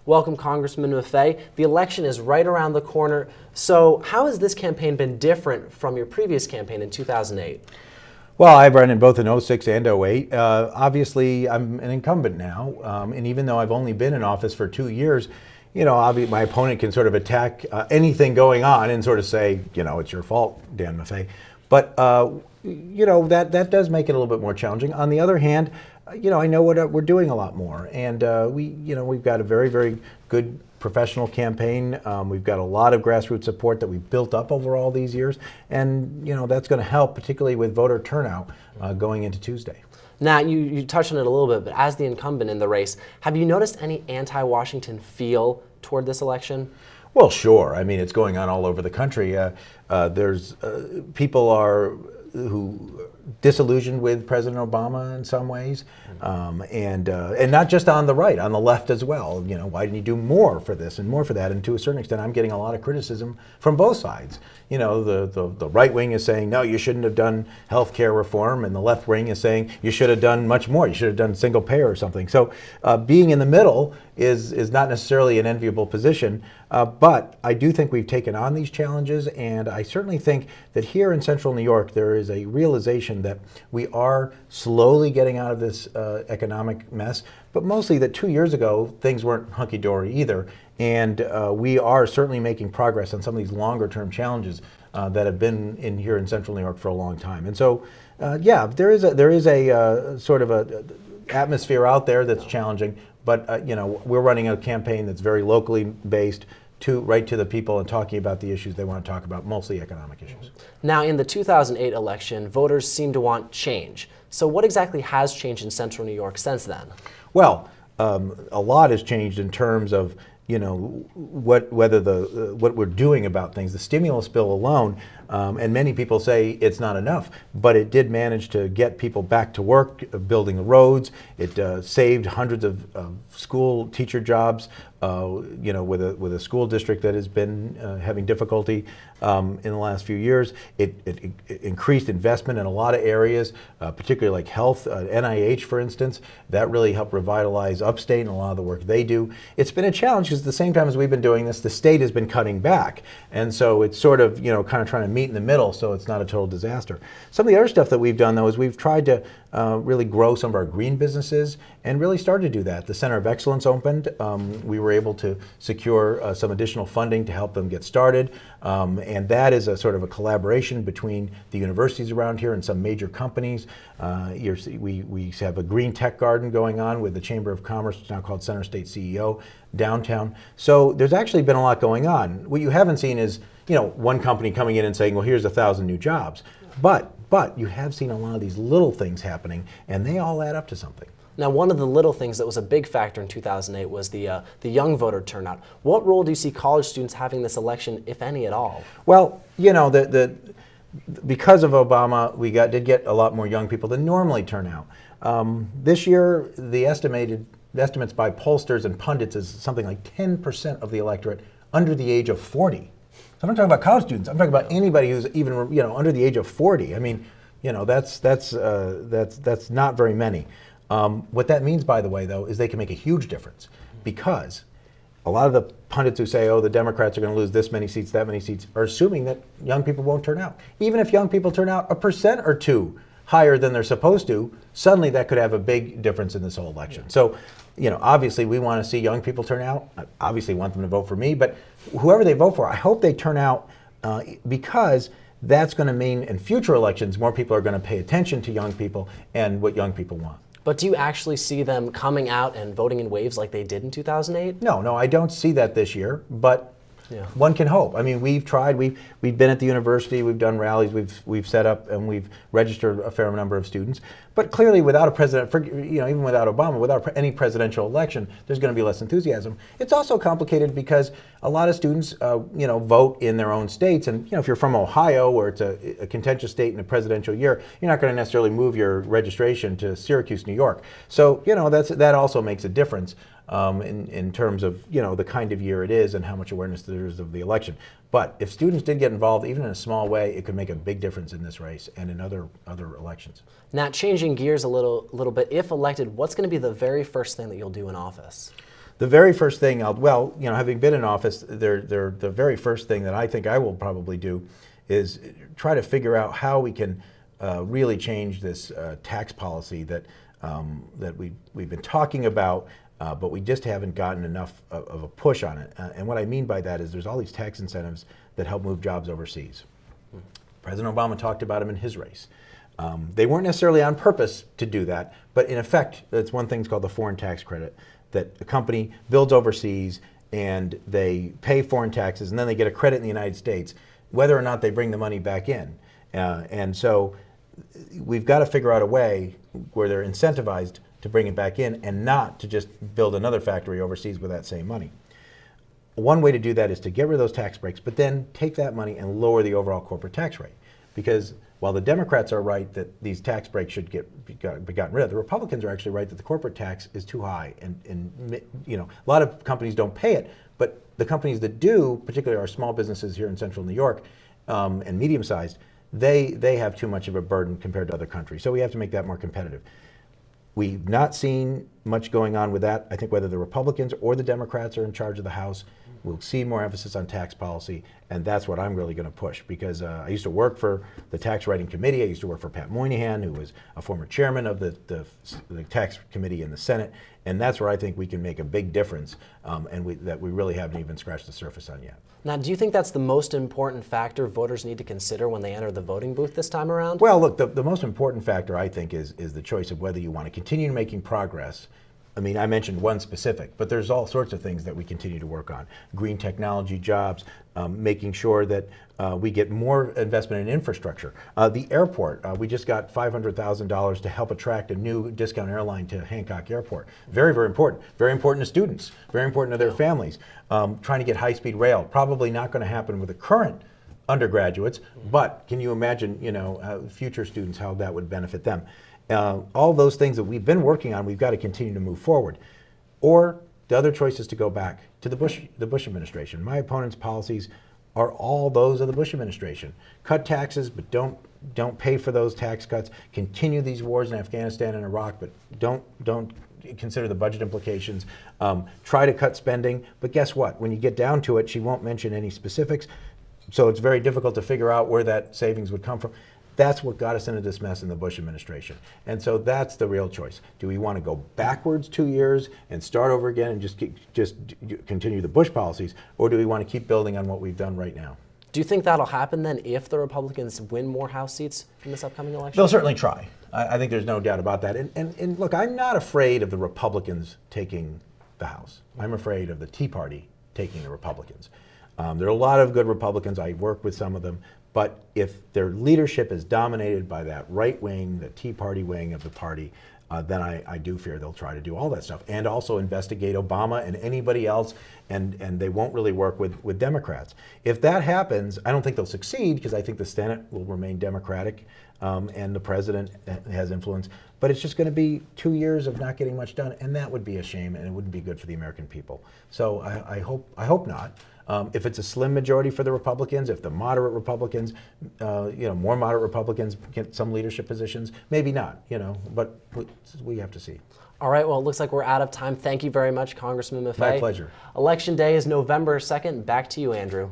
Welcome, Congressman Maffei. The election is right around the corner. So how has this campaign been different from your previous campaign in 2008? Well, I've run in both in 06 and 08. Obviously, I'm an incumbent now, and even though I've only been in office for 2 years, my opponent can sort of attack anything going on and sort of say, it's your fault, Dan Maffei. But that does make it a little bit more challenging. On the other hand, I know what we're doing a lot more, and we've got a very, very good professional campaign. We've got a lot of grassroots support that we've built up over all these years, and that's going to help, particularly with voter turnout going into Tuesday. Now, you touched on it a little bit, but as the incumbent in the race, have you noticed any anti-Washington feel toward this election? Well, sure. I mean, it's going on all over the country. There's people who disillusioned with President Obama in some ways, and not just on the right, on the left as well. Why didn't you do more for this and more for that? And to a certain extent, I'm getting a lot of criticism from both sides. The right wing is saying, no, you shouldn't have done health care reform, and the left wing is saying you should have done much more. You should have done single payer or something. So being in the middle is not necessarily an enviable position, but I do think we've taken on these challenges, and I certainly think that here in central New York there is a realization that we are slowly getting out of this economic mess, but mostly that 2 years ago things weren't hunky-dory either, and we are certainly making progress on some of these longer-term challenges that have been here in central New York for a long time. And so, there is a sort of a atmosphere out there that's challenging, but we're running a campaign that's very locally based, right to the people and talking about the issues they want to talk about, mostly economic issues. Now, in the 2008 election, voters seem to want change. So what exactly has changed in central New York since then? Well, a lot has changed in terms of what we're doing about things. The stimulus bill alone, and many people say it's not enough, but it did manage to get people back to work, building the roads. It saved hundreds of school teacher jobs, with a school district that has been having difficulty in the last few years. It increased investment in a lot of areas, particularly like health, NIH, for instance. That really helped revitalize upstate and a lot of the work they do. It's been a challenge because at the same time as we've been doing this, the state has been cutting back. And so it's sort of, kind of trying to meet in the middle so it's not a total disaster. Some of the other stuff that we've done, though, is we've tried to really grow some of our green businesses and really started to do that. The Center of Excellence opened. We were able to secure some additional funding to help them get started. And that is a sort of a collaboration between the universities around here and some major companies. We have a green tech garden going on with the Chamber of Commerce, which is now called Center State CEO, downtown. So there's actually been a lot going on. What you haven't seen is, one company coming in and saying, well, here's 1,000 new jobs. But you have seen a lot of these little things happening, and they all add up to something. Now, one of the little things that was a big factor in 2008 was the young voter turnout. What role do you see college students having this election, if any at all? Well, because of Obama, we did get a lot more young people than normally turn out. This year, the estimates by pollsters and pundits is something like 10% of the electorate under the age of 40. So I'm not talking about college students. I'm talking about anybody who's even under the age of 40. I mean, that's not very many. What that means, by the way, though, is they can make a huge difference, because a lot of the pundits who say, oh, the Democrats are going to lose this many seats, that many seats, are assuming that young people won't turn out. Even if young people turn out 1% or 2% higher than they're supposed to, suddenly that could have a big difference in this whole election. So, obviously we want to see young people turn out. I obviously want them to vote for me, but whoever they vote for, I hope they turn out because that's going to mean in future elections, more people are going to pay attention to young people and what young people want. But do you actually see them coming out and voting in waves like they did in 2008? No, I don't see that this year, but one can hope. I mean, we've tried. We've been at the university. We've done rallies. We've set up and we've registered a fair number of students. But clearly, without a president, even without Obama, without any presidential election, there's going to be less enthusiasm. It's also complicated because a lot of students, vote in their own states. And if you're from Ohio, where it's a contentious state in a presidential year, you're not going to necessarily move your registration to Syracuse, New York. So that also makes a difference. In terms of the kind of year it is and how much awareness there is of the election. But if students did get involved, even in a small way, it could make a big difference in this race and in other elections. Now, changing gears a little bit, if elected, what's going to be the very first thing that you'll do in office? The very first thing having been in office, the very first thing that I think I will probably do is try to figure out how we can really change this tax policy that we've been talking about, but we just haven't gotten enough of a push on it. And what I mean by that is there's all these tax incentives that help move jobs overseas. President Obama talked about them in his race. They weren't necessarily on purpose to do that, but in effect, it's one thing called the foreign tax credit, that a company builds overseas and they pay foreign taxes and then they get a credit in the United States, whether or not they bring the money back in. And so we've got to figure out a way where they're incentivized to bring it back in and not to just build another factory overseas with that same money. One way to do that is to get rid of those tax breaks, but then take that money and lower the overall corporate tax rate. Because while the Democrats are right that these tax breaks should be gotten rid of, the Republicans are actually right that the corporate tax is too high. And a lot of companies don't pay it, but the companies that do, particularly our small businesses here in central New York and medium-sized, they have too much of a burden compared to other countries. So we have to make that more competitive. We've not seen much going on with that. I think whether the Republicans or the Democrats are in charge of the House, we'll see more emphasis on tax policy, and that's what I'm really going to push, because I used to work for the Tax Writing Committee. I used to work for Pat Moynihan, who was a former chairman of the Tax Committee in the Senate, and that's where I think we can make a big difference, that we really haven't even scratched the surface on yet. Now, do you think that's the most important factor voters need to consider when they enter the voting booth this time around? Well, look, the most important factor, I think, is the choice of whether you want to continue making progress. I mean, I mentioned one specific, but there's all sorts of things that we continue to work on. Green technology jobs, making sure that we get more investment in infrastructure. The airport, we just got $500,000 to help attract a new discount airline to Hancock Airport. Very, very important. Very important to students. Very important to their families. Trying to get high-speed rail. Probably not going to happen with the current undergraduates, but can you imagine, future students, how that would benefit them? All those things that we've been working on, we've got to continue to move forward. Or the other choice is to go back to the Bush administration. My opponent's policies are all those of the Bush administration. Cut taxes, but don't pay for those tax cuts. Continue these wars in Afghanistan and Iraq, but don't consider the budget implications. Try to cut spending, but guess what? When you get down to it, she won't mention any specifics. So it's very difficult to figure out where that savings would come from. That's what got us into this mess in the Bush administration. And so that's the real choice. Do we want to go backwards 2 years and start over again and just continue the Bush policies, or do we want to keep building on what we've done right now? Do you think that'll happen then if the Republicans win more House seats in this upcoming election? They'll certainly try. I think there's no doubt about that. And look, I'm not afraid of the Republicans taking the House. I'm afraid of the Tea Party taking the Republicans. There are a lot of good Republicans. I work with some of them. But if their leadership is dominated by that right wing, the Tea Party wing of the party, then I do fear they'll try to do all that stuff and also investigate Obama and anybody else, and they won't really work with Democrats. If that happens, I don't think they'll succeed, because I think the Senate will remain Democratic and the president has influence. But it's just going to be 2 years of not getting much done, and that would be a shame, and it wouldn't be good for the American people. So I hope not. If it's a slim majority for the Republicans, if the moderate Republicans, more moderate Republicans get some leadership positions, maybe not, but we have to see. All right, well, it looks like we're out of time. Thank you very much, Congressman Maffei. My pleasure. Election day is November 2nd. Back to you, Andrew.